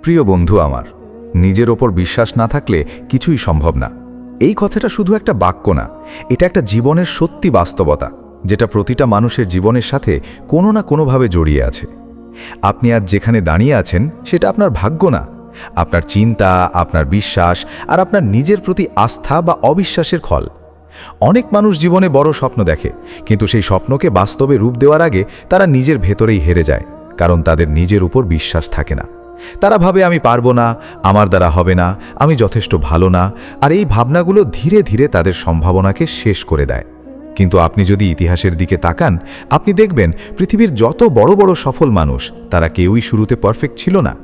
প্রিয় বন্ধু আমার, নিজের ওপর বিশ্বাস না থাকলে কিছুই সম্ভব না। এই কথাটা শুধু একটা বাক্য না, এটা একটা জীবনের সত্যি বাস্তবতা, যেটা প্রতিটা মানুষের জীবনের সাথে কোনো না কোনোভাবে জড়িয়ে আছে। আপনি আজ যেখানে দাঁড়িয়ে আছেন সেটা আপনার ভাগ্য না, আপনার চিন্তা, আপনার বিশ্বাস আর আপনার নিজের প্রতি আস্থা বা অবিশ্বাসের ফল। অনেক মানুষ জীবনে বড় স্বপ্ন দেখে, কিন্তু সেই স্বপ্নকে বাস্তবে রূপ দেওয়ার আগে তারা নিজের ভেতরেই হেরে যায়, কারণ তাদের নিজের উপর বিশ্বাস থাকে না। তারা ভাবে আমি পারবো না, আমার দ্বারা হবে না, আমি যথেষ্ট ভালো না, আর এই ভাবনাগুলো ধীরে ধীরে তাদের সম্ভাবনাকে শেষ করে দেয়। কিন্তু আপনি যদি ইতিহাসের দিকে তাকান, আপনি দেখবেন পৃথিবীর যত বড় বড় সফল মানুষ, তারা কেউই শুরুতে পারফেক্ট ছিল না,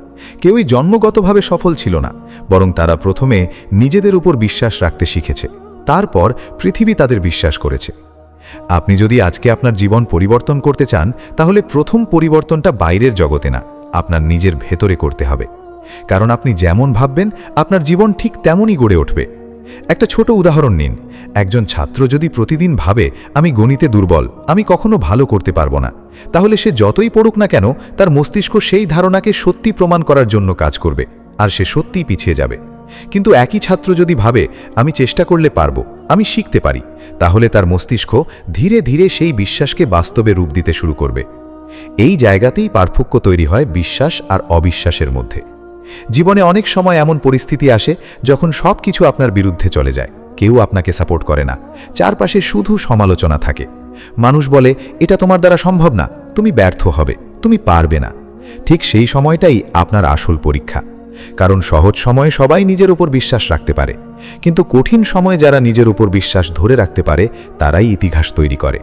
কেউই জন্মগতভাবে সফল ছিল না, বরং তারা প্রথমে নিজেদের উপর বিশ্বাস রাখতে শিখেছে, তারপর পৃথিবী তাদের বিশ্বাস করেছে। আপনি যদি আজকে আপনার জীবন পরিবর্তন করতে চান, তাহলে প্রথম পরিবর্তনটা বাইরের জগতে না, আপনার নিজের ভেতরে করতে হবে। কারণ আপনি যেমন ভাববেন, আপনার জীবন ঠিক তেমনই গড়ে উঠবে। একটা ছোট উদাহরণ নিন। একজন ছাত্র যদি প্রতিদিন ভাবে আমি গণিতে দুর্বল, আমি কখনো ভালো করতে পারবো না, তাহলে সে যতই পড়ুক না কেন, তার মস্তিষ্ক সেই ধারণাকে সত্যি প্রমাণ করার জন্য কাজ করবে, আর সে সত্যিই পিছিয়ে যাবে। কিন্তু একই ছাত্র যদি ভাবে আমি চেষ্টা করলে পারবো, আমি শিখতে পারি, তাহলে তার মস্তিষ্ক ধীরে ধীরে সেই বিশ্বাসকে বাস্তবে রূপ দিতে শুরু করবে। এই জায়গাতেই পার্থক্য তৈরি হয় বিশ্বাস আর অবিশ্বাসের মধ্যে। জীবনে অনেক সময় এমন পরিস্থিতি আসে যখন সব কিছু আপনার বিরুদ্ধে চলে যায়, কেউ আপনাকে সাপোর্ট করে না, চারপাশে শুধু সমালোচনা থাকে। মানুষ বলে এটা তোমার দ্বারা সম্ভব না, তুমি ব্যর্থ হবে, তুমি পারবে না। ঠিক সেই সময়টাই আপনার আসল পরীক্ষা। কারণ সহজ সময়ে সবাই নিজের উপর বিশ্বাস রাখতে পারে, কিন্তু কঠিন সময়ে যারা নিজের উপর বিশ্বাস ধরে রাখতে পারে, তারাই ইতিহাস তৈরি করে।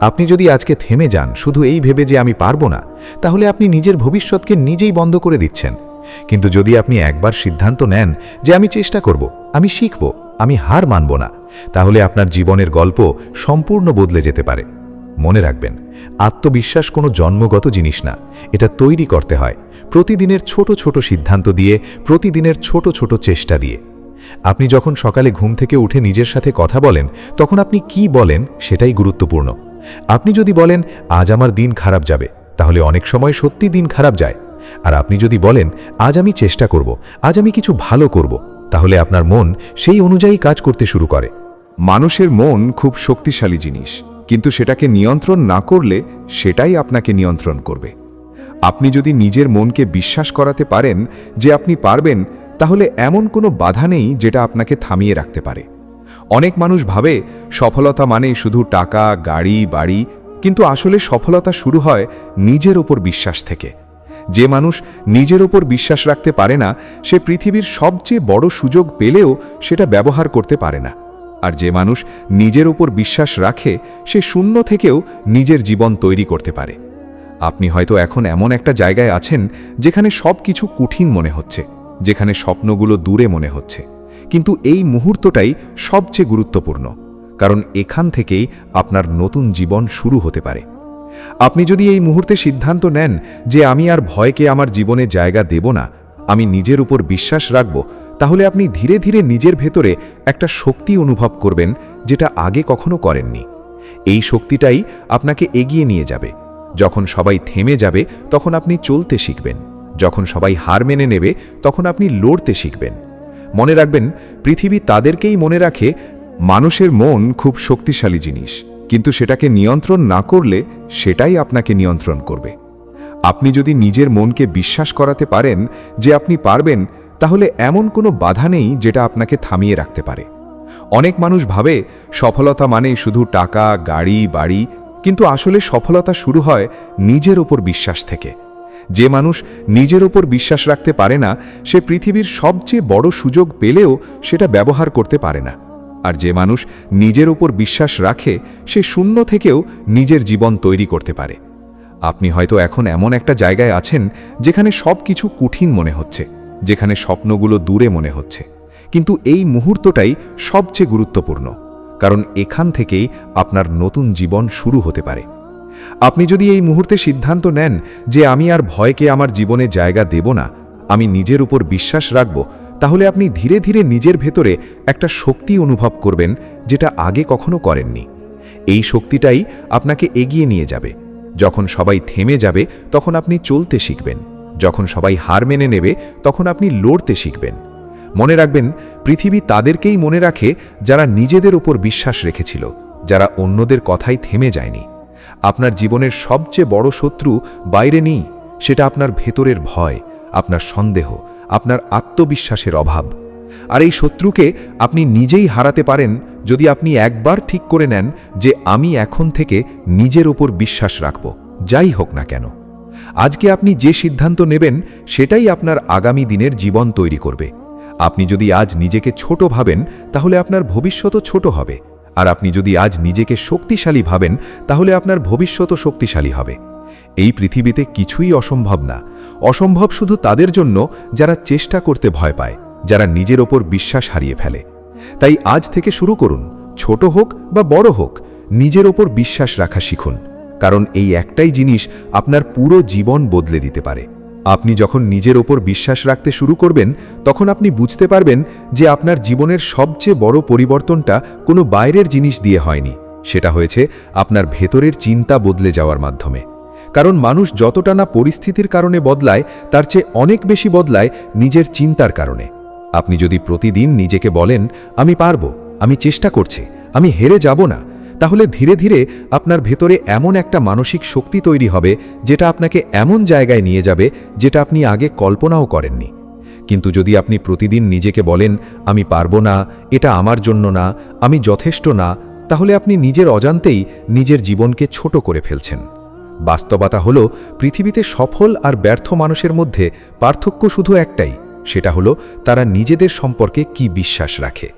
আপনি যদি আজকে থেমে যান শুধু এই ভেবে যে আমি পারবো না, তাহলে আপনি নিজের ভবিষ্যৎকে নিজেই বন্ধ করে দিচ্ছেন। কিন্তু যদি আপনি একবার সিদ্ধান্ত নেন যে আমি চেষ্টা করব, আমি শিখব, আমি হার মানব না, তাহলে আপনার জীবনের গল্প সম্পূর্ণ বদলে যেতে পারে। মনে রাখবেন, আত্মবিশ্বাস কোনো জন্মগত জিনিস না, এটা তৈরি করতে হয় প্রতিদিনের ছোট ছোট সিদ্ধান্ত দিয়ে, প্রতিদিনের ছোট ছোট চেষ্টা দিয়ে। আপনি যখন সকালে ঘুম থেকে উঠে নিজের সাথে কথা বলেন, তখন আপনি কি বলেন সেটাই গুরুত্বপূর্ণ। আপনি যদি বলেন আজ আমার দিন খারাপ যাবে, তাহলে অনেক সময় সত্যি দিন খারাপ যায়। আর আপনি যদি বলেন আজ আমি চেষ্টা করব, আজ আমি কিছু ভালো করব, তাহলে আপনার মন সেই অনুযায়ী কাজ করতে শুরু করে। মানুষের মন খুব শক্তিশালী জিনিস, কিন্তু সেটাকে নিয়ন্ত্রণ না করলে সেটাই আপনাকে নিয়ন্ত্রণ করবে। আপনি যদি নিজের মনকে বিশ্বাস করাতে পারেন যে আপনি পারবেন, তাহলে এমন কোনো বাধা নেই যেটা আপনাকে থামিয়ে রাখতে পারে। অনেক মানুষ ভাবে সফলতা মানে শুধু টাকা, গাড়ি, বাড়ি, কিন্তু আসলে সফলতা শুরু হয় নিজের ওপর বিশ্বাস থেকে। যে মানুষ নিজের ওপর বিশ্বাস রাখতে পারে না, সে পৃথিবীর সবচেয়ে বড় সুযোগ পেলেও সেটা ব্যবহার করতে পারে না। আর যে মানুষ নিজের ওপর বিশ্বাস রাখে, সে শূন্য থেকেও নিজের জীবন তৈরি করতে পারে। আপনি হয়তো এখন এমন একটা জায়গায় আছেন যেখানে সব কিছু কঠিন মনে হচ্ছে, যেখানে স্বপ্নগুলো দূরে মনে হচ্ছে, কিন্তু এই মুহূর্তটাই সবচেয়ে গুরুত্বপূর্ণ, কারণ এখান থেকেই আপনার নতুন জীবন শুরু হতে পারে। আপনি যদি এই মুহূর্তে সিদ্ধান্ত নেন যে আমি আর ভয়কে আমার জীবনে জায়গা দেব না, আমি নিজের উপর বিশ্বাস রাখব, তাহলে আপনি ধীরে ধীরে নিজের ভেতরে একটা শক্তি অনুভব করবেন যেটা আগে কখনো করেননি। এই শক্তিটাই আপনাকে এগিয়ে নিয়ে যাবে। যখন সবাই থেমে যাবে, তখন আপনি চলতে শিখবেন। যখন সবাই হার মেনে নেবে, তখন আপনি লড়তে শিখবেন। মনে রাখবেন, পৃথিবী তাদেরকেই মনে রাখে। মানুষের মন খুব শক্তিশালী জিনিস, কিন্তু সেটাকে নিয়ন্ত্রণ না করলে সেটাই আপনাকে নিয়ন্ত্রণ করবে। আপনি যদি নিজের মনকে বিশ্বাস করাতে পারেন যে আপনি পারবেন, তাহলে এমন কোনো বাধা নেই যেটা আপনাকে থামিয়ে রাখতে পারে। অনেক মানুষ ভাবে সফলতা মানে শুধু টাকা, গাড়ি, বাড়ি, কিন্তু আসলে সফলতা শুরু হয় নিজের ওপর বিশ্বাস থেকে। যে মানুষ নিজের ওপর বিশ্বাস রাখতে পারে না, সে পৃথিবীর সবচেয়ে বড় সুযোগ পেলেও সেটা ব্যবহার করতে পারে না। আর যে মানুষ নিজের ওপর বিশ্বাস রাখে, সে শূন্য থেকেও নিজের জীবন তৈরি করতে পারে। আপনি হয়তো এখন এমন একটা জায়গায় আছেন যেখানে সব কিছু কঠিন মনে হচ্ছে, যেখানে স্বপ্নগুলো দূরে মনে হচ্ছে, কিন্তু এই মুহূর্তটাই সবচেয়ে গুরুত্বপূর্ণ, কারণ এখান থেকেই আপনার নতুন জীবন শুরু হতে পারে। আপনি যদি এই মুহূর্তে সিদ্ধান্ত নেন যে আমি আর ভয়কে আমার জীবনে জায়গা দেব না, আমি নিজের উপর বিশ্বাস রাখব, তাহলে আপনি ধীরে ধীরে নিজের ভেতরে একটা শক্তি অনুভব করবেন যেটা আগে কখনো করেননি। এই শক্তিটাই আপনাকে এগিয়ে নিয়ে যাবে। যখন সবাই থেমে যাবে, তখন আপনি চলতে শিখবেন। যখন সবাই হার মেনে নেবে তখন আপনি লড়তে শিখবেন। মনে রাখবেন, পৃথিবী তাদেরকেই মনে রাখে যারা নিজেদের উপর বিশ্বাস রেখেছিল, যারা অন্যদের কথাই থেমে যায়নি। আপনার জীবনের সবচেয়ে বড় শত্রু বাইরে নেই, সেটা আপনার ভেতরের ভয়, আপনার সন্দেহ, আপনার আত্মবিশ্বাসের অভাব। আর এই শত্রুকে আপনি নিজেই হারাতে পারেন যদি আপনি একবার ঠিক করে নেন যে আমি এখন থেকে নিজের ওপর বিশ্বাস রাখব, যাই হোক না কেন। আজকে আপনি যে সিদ্ধান্ত নেবেন সেটাই আপনার আগামী দিনের জীবন তৈরি করবে। আপনি যদি আজ নিজেকে ছোট ভাবেন তাহলে আপনার ভবিষ্যৎও ছোট হবে, আর আপনি যদি আজ নিজেকে শক্তিশালী ভাবেন তাহলে আপনার ভবিষ্যৎও শক্তিশালী হবে। এই পৃথিবীতে কিছুই অসম্ভব না। অসম্ভব শুধু তাদের জন্য যারা চেষ্টা করতে ভয় পায়, যারা নিজের ওপর বিশ্বাস হারিয়ে ফেলে। তাই আজ থেকে শুরু করুন, ছোট হোক বা বড় হোক, নিজের ওপর বিশ্বাস রাখা শিখুন। কারণ এই একটাই জিনিস আপনার পুরো জীবন বদলে দিতে পারে। আপনি যখন নিজের ওপর বিশ্বাস রাখতে শুরু করবেন তখন আপনি বুঝতে পারবেন যে আপনার জীবনের সবচেয়ে বড় পরিবর্তনটা কোনো বাইরের জিনিস দিয়ে হয়নি, সেটা হয়েছে আপনার ভেতরের চিন্তা বদলে যাওয়ার মাধ্যমে। কারণ মানুষ যতটা না পরিস্থিতির কারণে বদলায়, তার চেয়ে অনেক বেশি বদলায় নিজের চিন্তার কারণে। আপনি যদি প্রতিদিন নিজেকে বলেন আমি পারব, আমি চেষ্টা করছি, আমি হেরে যাব না, তাহলে ধীরে ধীরে আপনার ভেতরে এমন একটা মানসিক শক্তি তৈরি হবে যেটা আপনাকে এমন জায়গায় নিয়ে যাবে যেটা আপনি আগে কল্পনাও করেননি। কিন্তু যদি আপনি প্রতিদিন নিজেকে বলেন আমি পারব না, এটা আমার জন্য না, আমি যথেষ্ট না, তাহলে আপনি নিজের অজান্তেই নিজের জীবনকে ছোট করে ফেলছেন। বাস্তবতা হলো, পৃথিবীতে সফল আর ব্যর্থ মানুষের মধ্যে পার্থক্য শুধু একটাই, সেটা হলো তারা নিজেদের সম্পর্কে কি বিশ্বাস রাখে।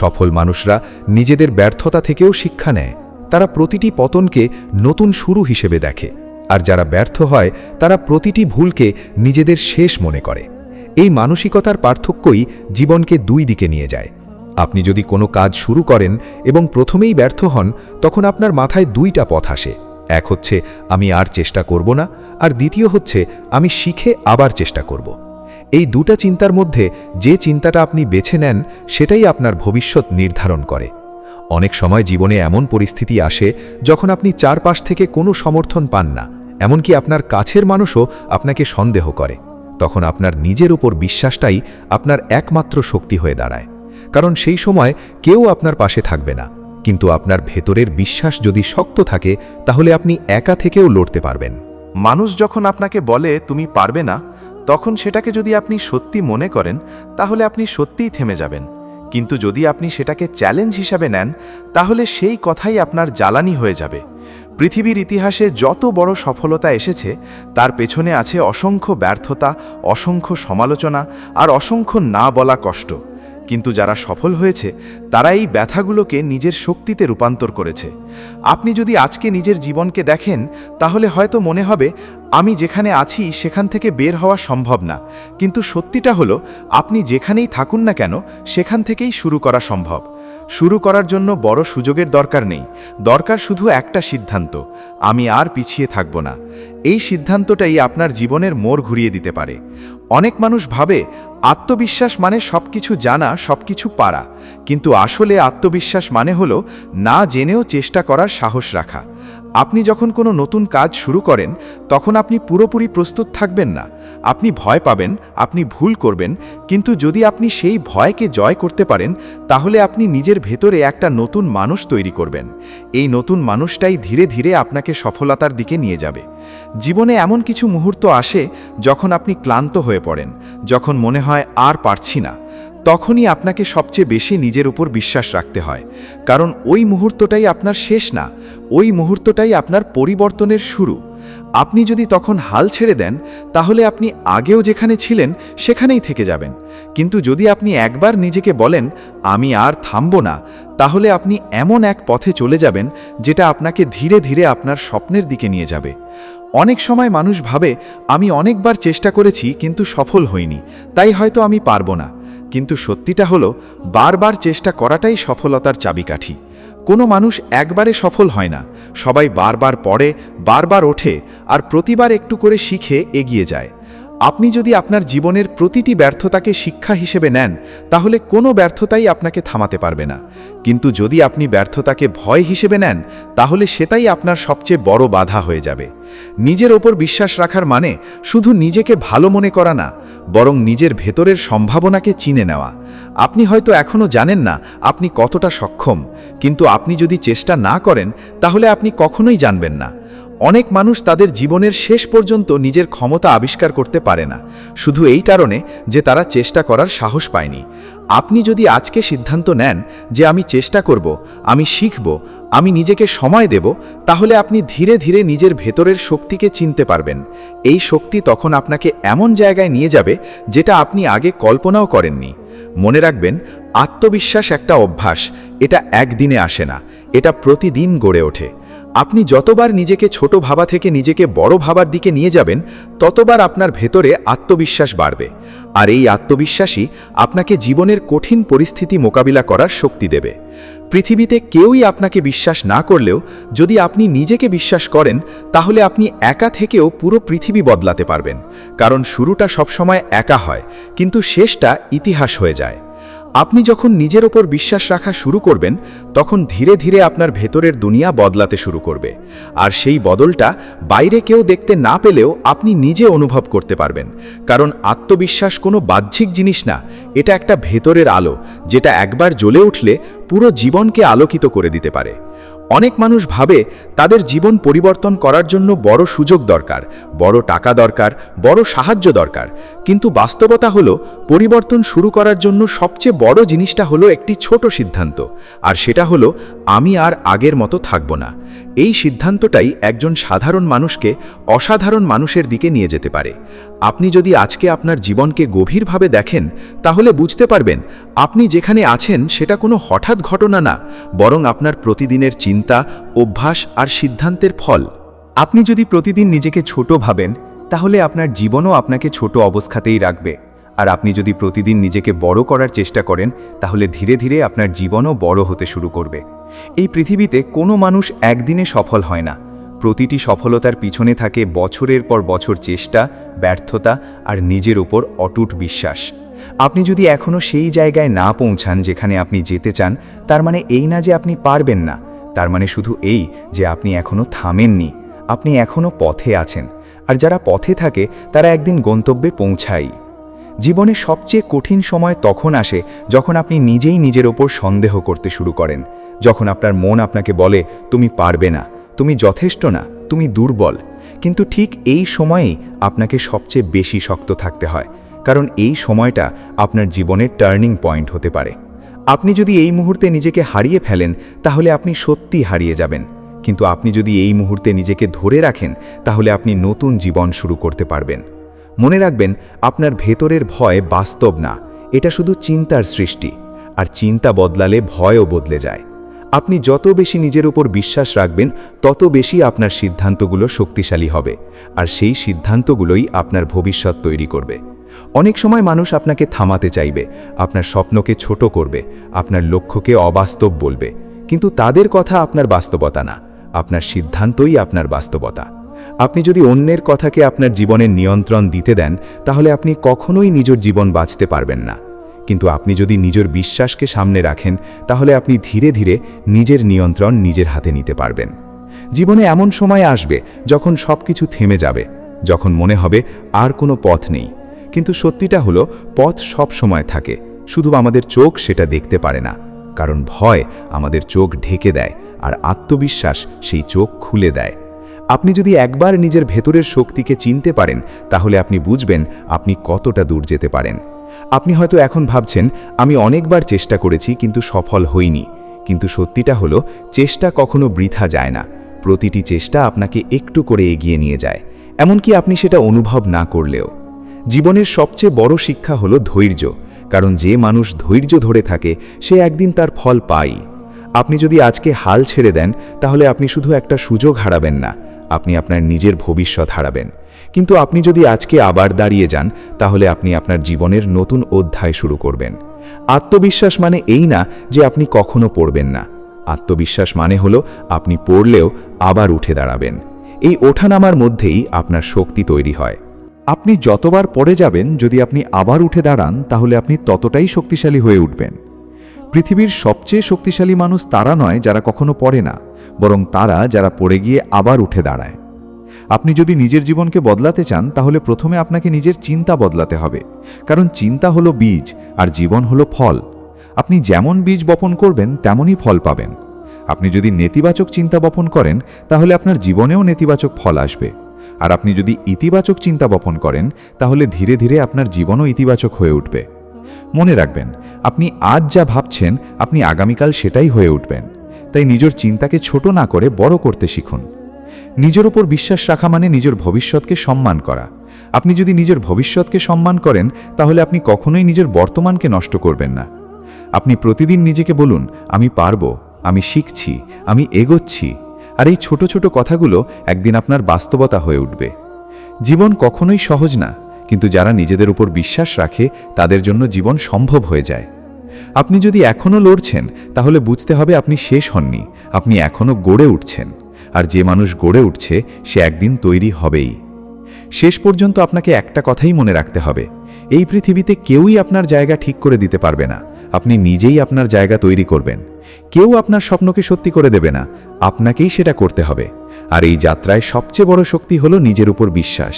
সফল মানুষরা নিজেদের ব্যর্থতা থেকেও শিক্ষা নেয়, তারা প্রতিটি পতনকে নতুন শুরু হিসেবে দেখে। আর যারা ব্যর্থ হয় তারা প্রতিটি ভুলকে নিজেদের শেষ মনে করে। এই মানসিকতার পার্থক্যই জীবনকে দুই দিকে নিয়ে যায়। আপনি যদি কোনো কাজ শুরু করেন এবং প্রথমেই ব্যর্থ হন, তখন আপনার মাথায় দুইটা পথ আসে। এক হচ্ছে আমি আর চেষ্টা করব না, আর দ্বিতীয় হচ্ছে আমি শিখে আবার চেষ্টা করব। এই দুটা চিন্তার মধ্যে যে চিন্তাটা আপনি বেছে নেন সেটাই আপনার ভবিষ্যৎ নির্ধারণ করে। অনেক সময় জীবনে এমন পরিস্থিতি আসে যখন আপনি চারপাশ থেকে কোনো সমর্থন পান না, এমনকি আপনার কাছের মানুষও আপনাকে সন্দেহ করে। তখন আপনার নিজের উপর বিশ্বাসটাই আপনার একমাত্র শক্তি হয়ে দাঁড়ায়। কারণ সেই সময় কেউ আপনার পাশে থাকবে না, কিন্তু আপনার ভেতরের বিশ্বাস যদি শক্ত থাকে তাহলে আপনি একা থেকেও লড়তে পারবেন। মানুষ যখন আপনাকে বলে তুমি পারবে না, তখন সেটাকে যদি আপনি সত্যি মনে করেন তাহলে আপনি সত্যিই থেমে যাবেন। কিন্তু যদি আপনি সেটাকে চ্যালেঞ্জ হিসাবে নেন তাহলে সেই কথাই আপনার জ্বালানি হয়ে যাবে। পৃথিবীর ইতিহাসে যত বড় সফলতা এসেছে তার পেছনে আছে অসংখ্য ব্যর্থতা, অসংখ্য সমালোচনা আর অসংখ্য না বলা কষ্ট। কিন্তু যারা সফল হয়েছে তারা এই ব্যথাগুলোকে নিজের শক্তিতে রূপান্তর করেছে। আপনি যদি আজকে নিজের জীবনকে দেখেন তাহলে হয়তো মনে হবে আমি যেখানে আছি সেখান থেকে বের হওয়া সম্ভব না, কিন্তু সত্যিটা হলো আপনি যেখানেই থাকুন না কেন সেখান থেকেই শুরু করা সম্ভব। শুরু করার জন্য বড় সুযোগের দরকার নেই, দরকার শুধু একটা সিদ্ধান্ত, আমি আর পিছিয়ে থাকব না। এই সিদ্ধান্তটাই আপনার জীবনের মোড় ঘুরিয়ে দিতে পারে। অনেক মানুষ ভাবে আত্মবিশ্বাস মানে সবকিছু জানা, সবকিছু পারা, কিন্তু আসলে আত্মবিশ্বাস মানে হলো না জেনেও চেষ্টা করার সাহস রাখা। আপনি যখন কোনো নতুন কাজ শুরু করেন তখন আপনি পুরোপুরি প্রস্তুত থাকবেন না, আপনি ভয় পাবেন, আপনি ভুল করবেন, কিন্তু যদি আপনি সেই ভয়কে জয় করতে পারেন তাহলে আপনি নিজের ভেতরে একটা নতুন মানুষ তৈরি করবেন। এই নতুন মানুষটাই ধীরে ধীরে আপনাকে সফলতার দিকে নিয়ে যাবে। জীবনে এমন কিছু মুহূর্ত আসে যখন আপনি ক্লান্ত হয়ে পড়েন, যখন মনে হয় আর পারছি না, তখনই আপনাকে সবচেয়ে বেশি নিজের উপর বিশ্বাস রাখতে হয়। কারণ ওই মুহূর্তটাই আপনার শেষ না, ওই মুহূর্তটাই আপনার পরিবর্তনের শুরু। আপনি যদি তখন হাল ছেড়ে দেন তাহলে আপনি আগেও যেখানে ছিলেন সেখানেই থেকে যাবেন। কিন্তু যদি আপনি একবার নিজেকে বলেন আমি আর থামব না, তাহলে আপনি এমন এক পথে চলে যাবেন যেটা আপনাকে ধীরে ধীরে আপনার স্বপ্নের দিকে নিয়ে যাবে। অনেক সময় মানুষ ভাবে আমি অনেকবার চেষ্টা করেছি কিন্তু সফল হইনি, তাই হয়তো আমি পারবো না। কিন্তু সত্যিটা হলো বারবার চেষ্টা করাটাই সফলতার চাবিকাঠি। কোনো মানুষ একবারে সফল হয় না, সবাই বারবার পড়ে, বারবার ওঠে আর প্রতিবার একটু করে শিখে এগিয়ে যায়। আপনি যদি আপনার জীবনের প্রতিটি ব্যর্থতাকে শিক্ষা হিসেবে নেন তাহলে কোনো ব্যর্থতাই আপনাকে থামাতে পারবে না, কিন্তু যদি আপনি ব্যর্থতাকে ভয় হিসেবে নেন তাহলে সেটাই আপনার সবচেয়ে বড় বাধা হয়ে যাবে। নিজের ওপর বিশ্বাস রাখার মানে শুধু নিজেকে ভালো মনে করা না, বরং নিজের ভেতরের সম্ভাবনাকে চিনে নেওয়া। আপনি হয়তো এখনও জানেন না আপনি কতটা সক্ষম, কিন্তু আপনি যদি চেষ্টা না করেন তাহলে আপনি কখনোই জানবেন না। অনেক মানুষ তাদের জীবনের শেষ পর্যন্ত নিজের ক্ষমতা আবিষ্কার করতে পারে না, শুধু এই কারণে যে তারা চেষ্টা করার সাহস পায়নি। আপনি যদি আজকে সিদ্ধান্ত নেন যে আমি চেষ্টা করব, আমি শিখব, আমি নিজেকে সময় দেব, তাহলে আপনি ধীরে ধীরে নিজের ভেতরের শক্তিকে চিনতে পারবেন। এই শক্তি তখন আপনাকে এমন জায়গায় নিয়ে যাবে যেটা আপনি আগে কল্পনাও করেননি। মনে রাখবেন, আত্মবিশ্বাস একটা অভ্যাস, এটা একদিনে আসে না, এটা প্রতিদিন গড়ে ওঠে। আপনি যতবার নিজেকে ছোট ভাবা থেকে নিজেকে বড় ভাবার দিকে নিয়ে যাবেন, ততবার আপনার ভেতরে আত্মবিশ্বাস বাড়বে। আর এই আত্মবিশ্বাসই আপনাকে জীবনের কঠিন পরিস্থিতি মোকাবিলা করার শক্তি দেবে। পৃথিবীতে কেউই আপনাকে বিশ্বাস না করলেও যদি আপনি নিজেকে বিশ্বাস করেন, তাহলে আপনি একা থেকেও পুরো পৃথিবী বদলাতে পারবেন। কারণ শুরুটা সবসময় একা হয়, কিন্তু শেষটা ইতিহাস হয়ে যায়। আপনি যখন নিজের ওপর বিশ্বাস রাখা শুরু করবেন, তখন ধীরে ধীরে আপনার ভেতরের দুনিয়া বদলাতে শুরু করবে। আর সেই বদলটা বাইরে কেউ দেখতে না পেলেও আপনি নিজে অনুভব করতে পারবেন। কারণ আত্মবিশ্বাস কোনো বাহ্যিক জিনিস না, এটা একটা ভেতরের আলো, যেটা একবার জ্বলে উঠলে পুরো জীবনকে আলোকিত করে দিতে পারে। অনেক মানুষ ভাবে তাদের জীবন পরিবর্তন করার জন্য বড় সুযোগ দরকার, বড় টাকা দরকার, বড় সাহায্য দরকার, কিন্তু বাস্তবতা হলো পরিবর্তন শুরু করার জন্য সবচেয়ে বড় জিনিসটা হলো একটি ছোট সিদ্ধান্ত, আর সেটা হলো আমি আর আগের মতো থাকব না। এই সিদ্ধান্তটাই একজন সাধারণ মানুষকে অসাধারণ মানুষের দিকে নিয়ে যেতে পারে। আপনি যদি আজকে আপনার জীবনকে গভীরভাবে দেখেন, তাহলে বুঝতে পারবেন আপনি যেখানে আছেন সেটা কোনো হঠাৎ ঘটনা না, বরং আপনার প্রতিদিনের চিন্তা, অভ্যাস আর সিদ্ধান্তের ফল। আপনি যদি প্রতিদিন নিজেকে ছোট ভাবেন, তাহলে আপনার জীবনও আপনাকে ছোট অবস্থাতেই রাখবে। আর আপনি যদি প্রতিদিন নিজেকে বড় করার চেষ্টা করেন, তাহলে ধীরে ধীরে আপনার জীবনও বড় হতে শুরু করবে। এই পৃথিবীতে কোনো মানুষ একদিনে সফল হয় না। প্রতিটি সফলতার পিছনে থাকে বছরের পর বছর চেষ্টা, ব্যর্থতা আর নিজের উপর অটুট বিশ্বাস। আপনি যদি এখনও সেই জায়গায় না পৌঁছান যেখানে আপনি যেতে চান, তার মানে এই না যে আপনি পারবেন না, তার মানে শুধু এই যে আপনি এখনও থামেননি, আপনি এখনও পথে আছেন। আর যারা পথে থাকে তারা একদিন গন্তব্যে পৌঁছায়। জীবনে সবচেয়ে কঠিন সময় তখন আসে যখন আপনি নিজেই নিজের ওপর সন্দেহ করতে শুরু করেন, যখন আপনার মন আপনাকে বলে তুমি পারবে না, তুমি যথেষ্ট না, তুমি দুর্বল। কিন্তু ঠিক এই সময়েই আপনাকে সবচেয়ে বেশি শক্ত থাকতে হয়, কারণ এই সময়টা আপনার জীবনের টার্নিং পয়েন্ট হতে পারে। আপনি যদি এই মুহূর্তে নিজেকে হারিয়ে ফেলেন, তাহলে আপনি সত্যি হারিয়ে যাবেন, কিন্তু আপনি যদি এই মুহূর্তে নিজেকে ধরে রাখেন, তাহলে আপনি নতুন জীবন শুরু করতে পারবেন। মনে রাখবেন, আপনার ভেতরের ভয় বাস্তব না, এটা শুধু চিন্তার সৃষ্টি, আর চিন্তা বদলালে ভয়ও বদলে যায়। আপনি যত বেশি নিজের উপর বিশ্বাস রাখবেন, তত বেশি আপনার সিদ্ধান্তগুলো শক্তিশালী হবে, আর সেই সিদ্ধান্তগুলোই আপনার ভবিষ্যৎ তৈরি করবে। অনেক সময় মানুষ আপনাকে থামাতে চাইবে, আপনার স্বপ্নকে ছোট করবে, আপনার লক্ষ্যকে অবাস্তব বলবে, কিন্তু তাদের কথা আপনার বাস্তবতা না, আপনার সিদ্ধান্তই আপনার বাস্তবতা। আপনি যদি অন্যের কথাকে আপনার জীবনের নিয়ন্ত্রণ দিতে দেন, তাহলে আপনি কখনোই নিজের জীবন বাঁচতে পারবেন না। কিন্তু আপনি যদি নিজের বিশ্বাসকে সামনে রাখেন, তাহলে আপনি ধীরে ধীরে নিজের নিয়ন্ত্রণ নিজের হাতে নিতে পারবেন। জীবনে এমন সময় আসবে যখন সবকিছু থেমে যাবে, যখন মনে হবে আর কোনো পথ নেই, কিন্তু সত্যিটা হলো পথ সব সময় থাকে, শুধু আমাদের চোখ সেটা দেখতে পারে না। কারণ ভয় আমাদের চোখ ঢেকে দেয়, আর আত্মবিশ্বাস সেই চোখ খুলে দেয়। আপনি যদি একবার নিজের ভেতরের শক্তিকে চিনতে পারেন, তাহলে আপনি বুঝবেন আপনি কতটা দূর যেতে পারেন। আপনি হয়তো এখন ভাবছেন, আমি অনেকবার চেষ্টা করেছি কিন্তু সফল হইনি, কিন্তু সত্যিটা হলো চেষ্টা কখনো বৃথা যায় না। প্রতিটি চেষ্টা আপনাকে একটু করে এগিয়ে নিয়ে যায়, এমনকি আপনি সেটা অনুভব না করলেও। জীবনের সবচেয়ে বড় শিক্ষা হলো ধৈর্য, কারণ যে মানুষ ধৈর্য ধরে থাকে সে একদিন তার ফল পায়। আপনি যদি আজকে হাল ছেড়ে দেন, তাহলে আপনি শুধু একটা সুযোগ হারাবেন না, আপনি আপনার নিজের ভবিষ্যৎ হারাবেন। কিন্তু আপনি যদি আজকে আবার দাঁড়িয়ে যান, তাহলে আপনি আপনার জীবনের নতুন অধ্যায় শুরু করবেন। আত্মবিশ্বাস মানে এই না যে আপনি কখনো পড়বেন না, আত্মবিশ্বাস মানে হলো আপনি পড়লেও আবার উঠে দাঁড়াবেন। এই ওঠানামার মধ্যেই আপনার শক্তি তৈরি হয়। আপনি যতবার পড়ে যাবেন, যদি আপনি আবার উঠে দাঁড়ান, তাহলে আপনি ততটাই শক্তিশালী হয়ে উঠবেন। পৃথিবীর সবচেয়ে শক্তিশালী মানুষ তারা নয় যারা কখনো পড়ে না, বরং তারা যারা পড়ে গিয়ে আবার উঠে দাঁড়ায়। আপনি যদি নিজের জীবনকে বদলাতে চান, তাহলে প্রথমে আপনাকে নিজের চিন্তা বদলাতে হবে, কারণ চিন্তা হলো বীজ আর জীবন হলো ফল। আপনি যেমন বীজ বপন করবেন তেমনই ফল পাবেন। আপনি যদি নেতিবাচক চিন্তা বপন করেন, তাহলে আপনার জীবনেও নেতিবাচক ফল আসবে। আর আপনি যদি ইতিবাচক চিন্তা বপন করেন, তাহলে ধীরে ধীরে আপনার জীবনও ইতিবাচক হয়ে উঠবে। মনে রাখবেন, আপনি আজ যা ভাবছেন, আপনি আগামীকাল সেটাই হয়ে উঠবেন। তাই নিজের চিন্তাকে ছোট না করে বড় করতে শিখুন। নিজের উপর বিশ্বাস রাখা মানে নিজের ভবিষ্যৎকে সম্মান করা। আপনি যদি নিজের ভবিষ্যৎকে সম্মান করেন, তাহলে আপনি কখনোই নিজের বর্তমানকে নষ্ট করবেন না। আপনি প্রতিদিন নিজেকে বলুন, আমি পারবো, আমি শিখছি, আমি এগোচ্ছি। আর এই ছোট ছোট কথাগুলো একদিন আপনার বাস্তবতা হয়ে উঠবে। জীবন কখনোই সহজ না, কিন্তু যারা নিজেদের উপর বিশ্বাস রাখে তাদের জন্য জীবন সম্ভব হয়ে যায়। আপনি যদি এখনও লড়ছেন, তাহলে বুঝতে হবে আপনি শেষ হননি, আপনি এখনও গড়ে উঠছেন। আর যে মানুষ গড়ে উঠছে সে একদিন তৈরি হবেই। শেষ পর্যন্ত আপনাকে একটা কথাই মনে রাখতে হবে, এই পৃথিবীতে কেউই আপনার জায়গা ঠিক করে দিতে পারবে না। আপনি নিজেই আপনার জায়গা তৈরি করবেন। কেউ আপনার স্বপ্নকে সত্যি করে দেবে না, আপনাকেই সেটা করতে হবে। আর এই যাত্রায় সবচেয়ে বড় শক্তি হলো নিজের উপর বিশ্বাস।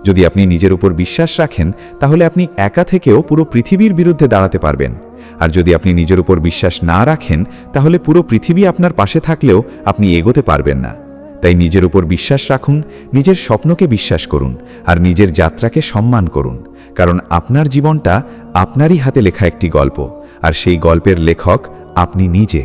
যদি আপনি নিজের উপর বিশ্বাস রাখেন, তাহলে আপনি একা থেকেও পুরো পৃথিবীর বিরুদ্ধে দাঁড়াতে পারবেন। আর যদি আপনি নিজের উপর বিশ্বাস না রাখেন, তাহলে পুরো পৃথিবী আপনার পাশে থাকলেও আপনি এগোতে পারবেন না। তাই নিজের উপর বিশ্বাস রাখুন, নিজের স্বপ্নকে বিশ্বাস করুন, আর নিজের যাত্রাকে সম্মান করুন। কারণ আপনার জীবনটা আপনারই হাতে লেখা একটি গল্প, আর সেই গল্পের লেখক আপনি নিজে।